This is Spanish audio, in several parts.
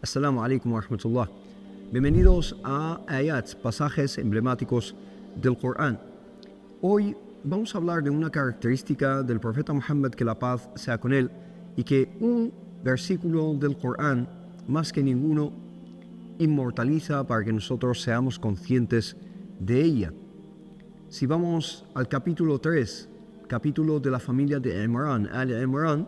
Assalamu alaikum wa rahmatullah. Bienvenidos a Ayats, pasajes emblemáticos del Corán. Hoy vamos a hablar de una característica del profeta Muhammad, que la paz sea con él, y que un versículo del Corán, más que ninguno, inmortaliza para que nosotros seamos conscientes de ella. Si vamos al capítulo 3, capítulo de la familia de Imran, Al-Imran,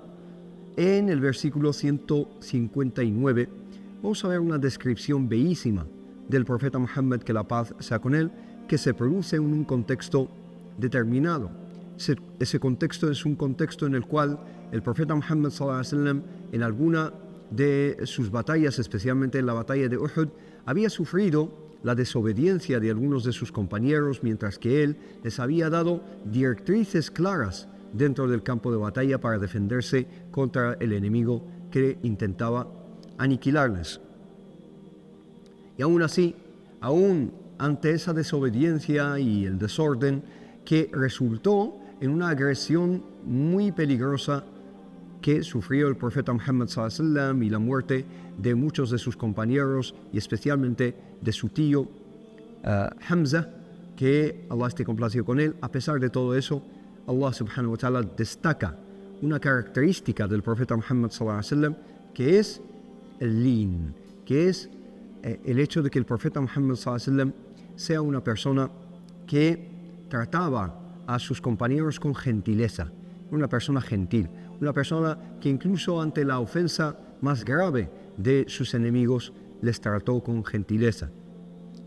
en el versículo 159, vamos a ver una descripción bellísima del profeta Muhammad, que la paz sea con él, que se produce en un contexto determinado. Ese contexto es un contexto en el cual el profeta Muhammad sallallahu alaihi wasallam, en alguna de sus batallas, especialmente en la batalla de Uhud, había sufrido la desobediencia de algunos de sus compañeros, mientras que él les había dado directrices claras dentro del campo de batalla para defenderse contra el enemigo que intentaba aniquilarles. Y aún así, aún ante esa desobediencia y el desorden, que resultó en una agresión muy peligrosa que sufrió el profeta Muhammad sallallahu alaihi wasallam, y la muerte de muchos de sus compañeros y especialmente de su tío Hamza, que Allah esté complacido con él. A pesar de todo eso, Allah subhanahu wa ta'ala destaca una característica del profeta Muhammad sallallahu alaihi wasallam, que es el lin, que es el hecho de que el profeta Muhammad sallallahu alaihi wasallam sea una persona que trataba a sus compañeros con gentileza, una persona gentil, una persona que incluso ante la ofensa más grave de sus enemigos les trató con gentileza.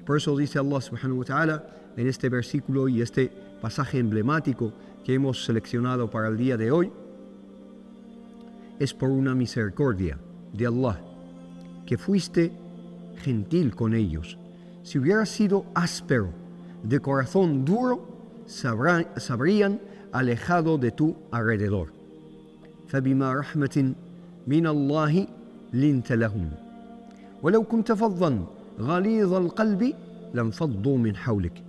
Por eso dice Allah subhanahu wa ta'ala en este versículo y este pasaje emblemático que hemos seleccionado para el día de hoy: es por una misericordia de Allah que fuiste gentil con ellos. Si hubieras sido áspero, de corazón duro, sabrían alejado de tu alrededor. فبما رحمة من الله لنت لهم ولو كنت فظا غليظ القلب لانفضوا من حولك.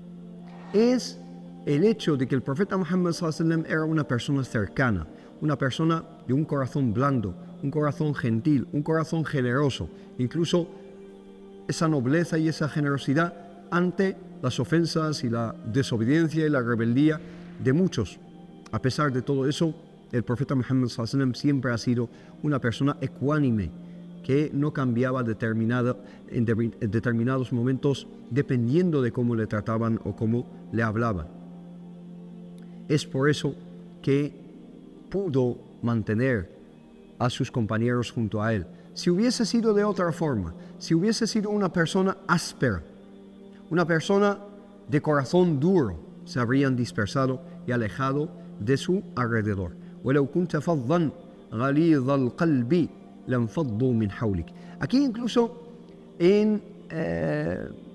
Es el hecho de que el profeta Muhammad sallallahu alaihi wasallam era una persona cercana, una persona de un corazón blando, un corazón gentil, un corazón generoso, incluso esa nobleza y esa generosidad ante las ofensas y la desobediencia y la rebeldía de muchos. A pesar de todo eso, el profeta Muhammad sallallahu alaihi wasallam siempre ha sido una persona ecuánime, que no cambiaba en determinados momentos dependiendo de cómo le trataban o cómo le hablaban. Es por eso que pudo mantener a sus compañeros junto a él. Si hubiese sido de otra forma, si hubiese sido una persona áspera, una persona de corazón duro, se habrían dispersado y alejado de su alrededor. وَلَوْ كُنْتَ فَظًّا غَلِيظَ الْقَلْبِ لَانْفَضُّوا مِنْ حَوْلِكَ. Aquí incluso en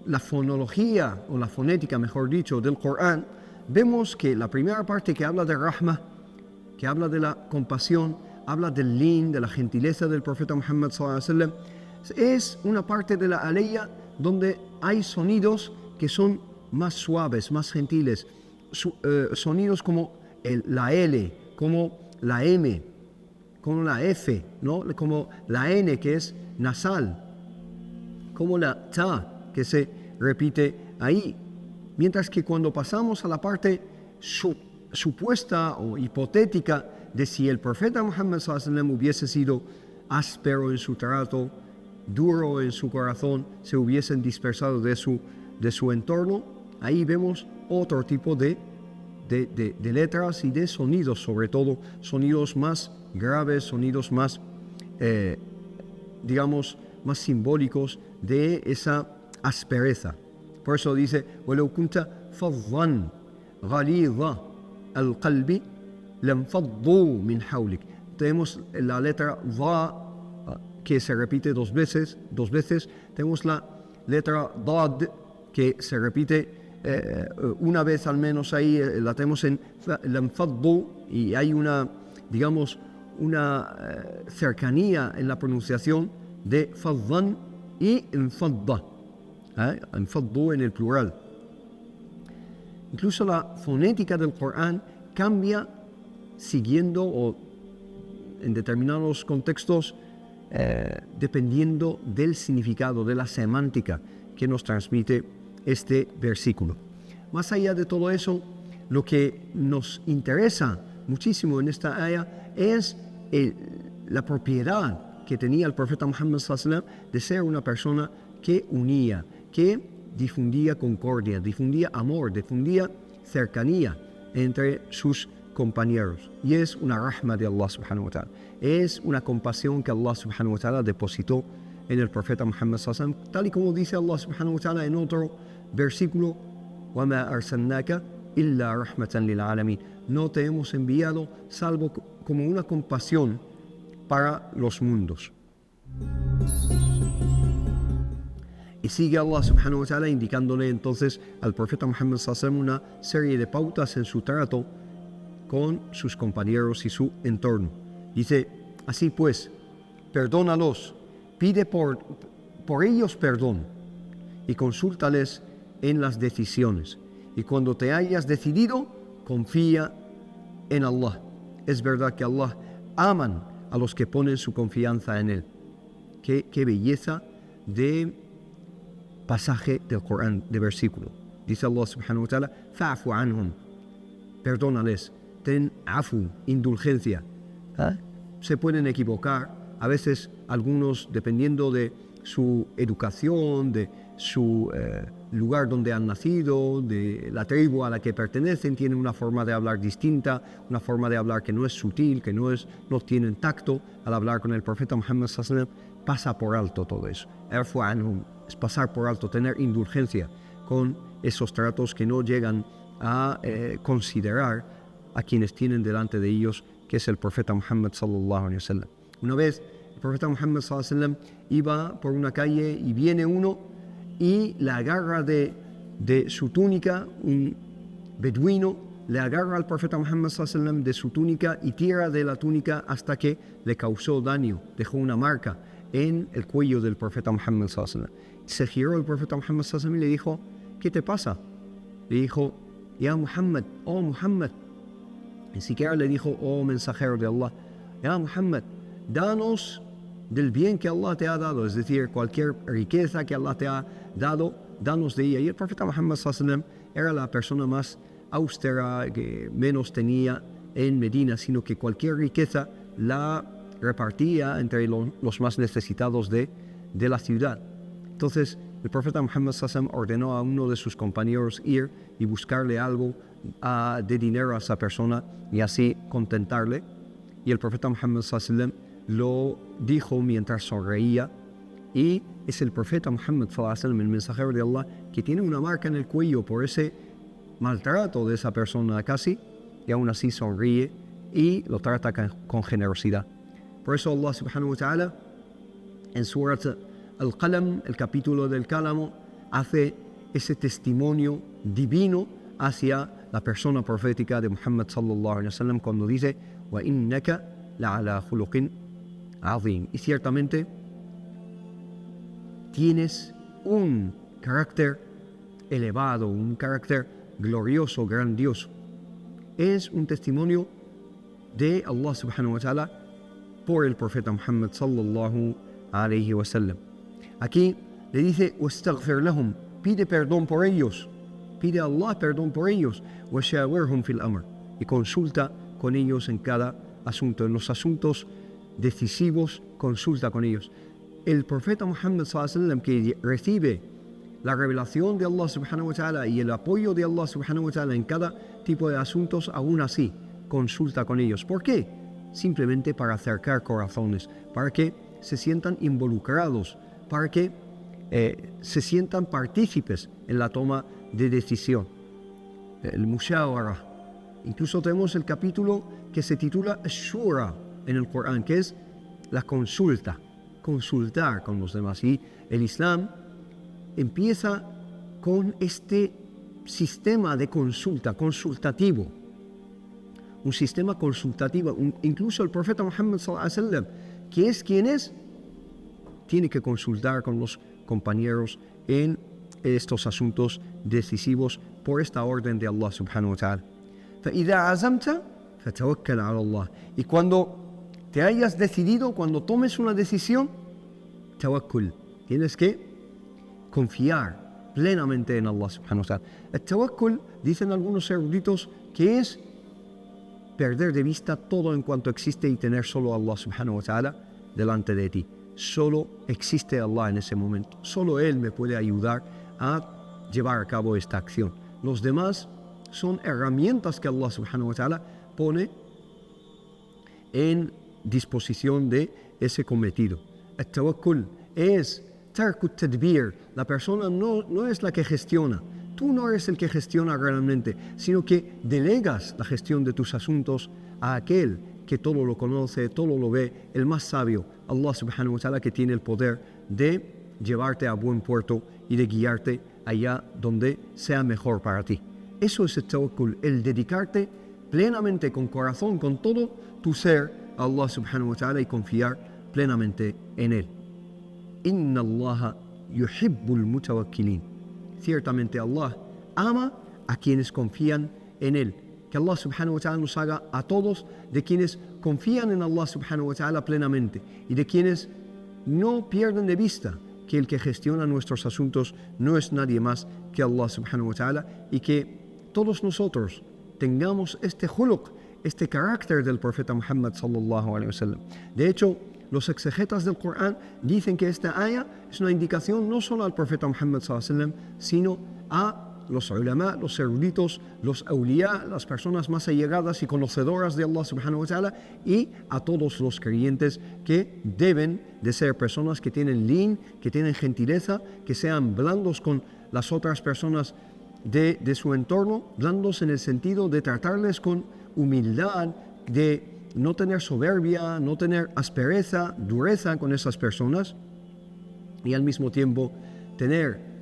la fonología, o la fonética, mejor dicho, del Corán, vemos que la primera parte, que habla de rahma, que habla de la compasión, habla del lin, de la gentileza del profeta Muhammad sallallahu alaihi wasallam, es una parte de la aleya donde hay sonidos que son más suaves, más gentiles, sonidos como la L, como la M, como la F, ¿no? Como la N, que es nasal, como la ta, que se repite ahí. Mientras que cuando pasamos a la parte supuesta o hipotética de si el profeta Muhammad sallallahu alaihi wasallam hubiese sido áspero en su trato, duro en su corazón, se hubiesen dispersado de su entorno, ahí vemos otro tipo de letras y de sonidos, sobre todo sonidos más graves, sonidos más, más simbólicos de esa aspereza. Por eso dice: وَلَوْ كُنْتَ فَظًّا غَلِيظَ الْقَلْبِ لَانْفَضُّوا مِنْ حَوْلِكَ. Tenemos la letra dha, que se repite dos veces. Tenemos la letra dad, que se repite una vez al menos. Ahí la tenemos en lanfaddu, y hay una cercanía en la pronunciación de faddan y enfadda, enfaddu en el plural. Incluso la fonética del Corán cambia siguiendo, o en determinados contextos dependiendo del significado, de la semántica que nos transmite este versículo. Más allá de todo eso, lo que nos interesa muchísimo en esta aya es la propiedad que tenía el profeta Muhammad sallallahu alaihi wasallam de ser una persona que unía, que difundía concordia, difundía amor, difundía cercanía entre sus compañeros. Y es una rahma de Allah subhanahu wa ta'ala. Es una compasión que Allah subhanahu wa ta'ala depositó en el profeta Muhammad sallallahu alaihi wasallam, tal y como dice Allah subhanahu wa ta'ala en otro versículo: وَمَا أَرْسَلْنَاكَ إِلَّا رَحْمَةً لِلْعَالَمِينَ. No te hemos enviado salvo como una compasión para los mundos. Y sigue Allah subhanahu wa ta'ala indicándole entonces al profeta Muhammad sallallahu alaihi wasallam una serie de pautas en su trato con sus compañeros y su entorno. Dice: así pues, perdónalos, pide por ellos perdón y consúltales en las decisiones. Y cuando te hayas decidido, confía en Allah. Es verdad que Allah aman a los que ponen su confianza en Él. Qué belleza de pasaje del Corán, de versículo. Dice Allah subhanahu wa ta'ala: fa'fu anhum, perdónales, ten afu, indulgencia. Se pueden equivocar, a veces algunos, dependiendo de su educación, de su lugar donde han nacido, de la tribu a la que pertenecen, tienen una forma de hablar distinta, una forma de hablar que no es sutil, que no tienen tacto al hablar con el profeta Muhammad sallallahu alaihi wasallam. Pasa por alto todo eso. Afu anhum es pasar por alto, tener indulgencia con esos tratos que no llegan a considerar a quienes tienen delante de ellos, que es el profeta Muhammad sallallahu alaihi wasallam. Una vez el profeta Muhammad sallallahu alaihi wasallam iba por una calle y viene uno y le agarra de su túnica, un beduino le agarra al profeta Muhammad sallallahu alaihi wasallam de su túnica y tira de la túnica hasta que le causó daño, dejó una marca en el cuello del profeta Muhammad sallallahu alaihi wasallam. Se giró el profeta Muhammad sallallahu alaihi wasallam y le dijo: ¿qué te pasa? Le dijo: ya Muhammad, oh Muhammad. Ni siquiera le dijo: oh mensajero de Allah. Ya Muhammad, danos del bien que Allah te ha dado, es decir, cualquier riqueza que Allah te ha dado, danos de ella. Y el profeta Muhammad sallallahu alaihi wasallam era la persona más austera, que menos tenía en Medina, sino que cualquier riqueza la repartía entre los más necesitados de la ciudad. Entonces el profeta Muhammad sallallahu alaihi wasallam ordenó a uno de sus compañeros ir y buscarle algo de dinero a esa persona y así contentarle. Y el profeta Muhammad sallallahu alaihi wasallam lo dijo mientras sonreía, y es el profeta Muhammad sallallahu alaihi wasallam, el mensajero de Allah, que tiene una marca en el cuello por ese maltrato de esa persona casi, y aún así sonríe y lo trata con generosidad. Por eso Allah subhanahu wa ta'ala en Surat Al-Qalam, el capítulo del Cálamo, hace ese testimonio divino hacia la persona profética de Muhammad sallallahu alaihi wasallam cuando dice: wa innaka la'ala khuluqin azim. Y ciertamente tienes un carácter elevado, un carácter glorioso, grandioso. Es un testimonio de Allah subhanahu wa ta'ala por el profeta Muhammad sallallahu alaihi wasallam. Aquí le dice: wastaghfir lahum, pide perdón por ellos, pide a Allah perdón por ellos, washawirhum fil amr, y consulta con ellos en cada asunto, en los asuntos decisivos, consulta con ellos. El profeta Muhammad sallallahu alaihi wasallam, que recibe la revelación de Allah subhanahu wa ta'ala y el apoyo de Allah subhanahu wa ta'ala en cada tipo de asuntos, aún así consulta con ellos. ¿Por qué? Simplemente para acercar corazones, para que se sientan involucrados, para que se sientan partícipes en la toma de decisión. El mushawara. Incluso tenemos el capítulo que se titula Shura en el Corán, que es la consulta, consultar con los demás. Y el Islam empieza con este sistema de consulta, consultativo. Un sistema consultativo. Incluso el profeta Muhammad sallallahu alaihi wasallam, que es quien es, tiene que consultar con los compañeros en estos asuntos decisivos por esta orden de Allah subhanahu wa ta'ala. فَإِذَا عَزَمْتَ فَتَوَكَّلْ عَلَى اللَّهِ. Y cuando te hayas decidido, cuando tomes una decisión, tawakkul. Tienes que confiar plenamente en Allah subhanahu wa ta'ala. El tawakkul, dicen algunos eruditos, que es perder de vista todo en cuanto existe y tener solo a Allah subhanahu wa ta'ala delante de ti. Solo existe Allah en ese momento. Solo Él me puede ayudar a llevar a cabo esta acción. Los demás son herramientas que Allah subhanahu wa ta'ala pone en disposición de ese cometido. El tawakkul es tarkut tadbir. La persona no es la que gestiona. Tú no eres el que gestiona realmente, sino que delegas la gestión de tus asuntos a aquel que todo lo conoce, todo lo ve, el más sabio, Allah subhanahu wa ta'ala, que tiene el poder de llevarte a buen puerto y de guiarte allá donde sea mejor para ti. Eso es el tawakkul, el dedicarte plenamente, con corazón, con todo tu ser a Allah subhanahu wa ta'ala y confiar plenamente en Él. Inna Allaha yuhibbul mutawakkilin. Ciertamente Allah ama a quienes confían en Él. Que Allah subhanahu wa ta'ala nos haga a todos de quienes confían en Allah subhanahu wa ta'ala plenamente y de quienes no pierden de vista que el que gestiona nuestros asuntos no es nadie más que Allah subhanahu wa ta'ala, y que todos nosotros tengamos este khuluq, este carácter del profeta Muhammad sallallahu alaihi wasallam. De hecho, los exegetas del Corán dicen que esta aya es una indicación no solo al profeta Muhammad sallallahu alaihi wasallam, sino a los ulama, los eruditos, los awliya, las personas más allegadas y conocedoras de Allah subhanahu wa ta'ala, y a todos los creyentes, que deben de ser personas que tienen lin, que tienen gentileza, que sean blandos con las otras personas de su entorno, blandos en el sentido de tratarles con humildad, de no tener soberbia, no tener aspereza, dureza con esas personas, y al mismo tiempo tener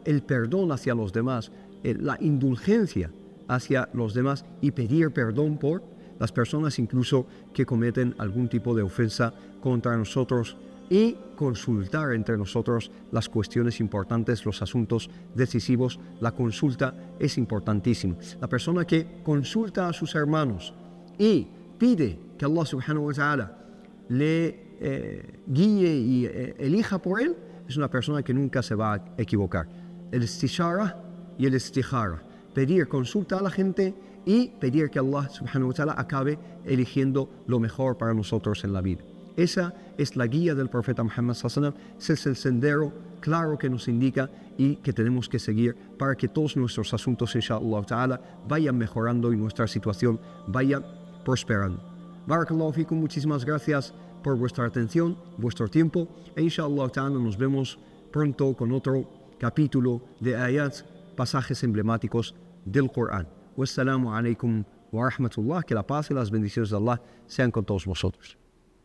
el perdón hacia los demás, la indulgencia hacia los demás, y pedir perdón por las personas incluso que cometen algún tipo de ofensa contra nosotros, y consultar entre nosotros las cuestiones importantes, los asuntos decisivos. La consulta es importantísima. La persona que consulta a sus hermanos y pide que Allah subhanahu wa ta'ala le guíe y elija por él, es una persona que nunca se va a equivocar. El istishara y el istikhara. Pedir consulta a la gente y pedir que Allah subhanahu wa ta'ala acabe eligiendo lo mejor para nosotros en la vida. Esa es la guía del profeta Muhammad sallallahu alaihi wasallam. Ese es el sendero claro que nos indica y que tenemos que seguir para que todos nuestros asuntos, inshallah ta'ala, vayan mejorando y nuestra situación vaya prosperando. Barakallahu fikum, muchísimas gracias por vuestra atención, vuestro tiempo, e inshallah ta'ala nos vemos pronto con otro capítulo de ayats, pasajes emblemáticos del Corán. Wassalamu alaikum wa rahmatullah. Que la paz y las bendiciones de Allah sean con todos vosotros.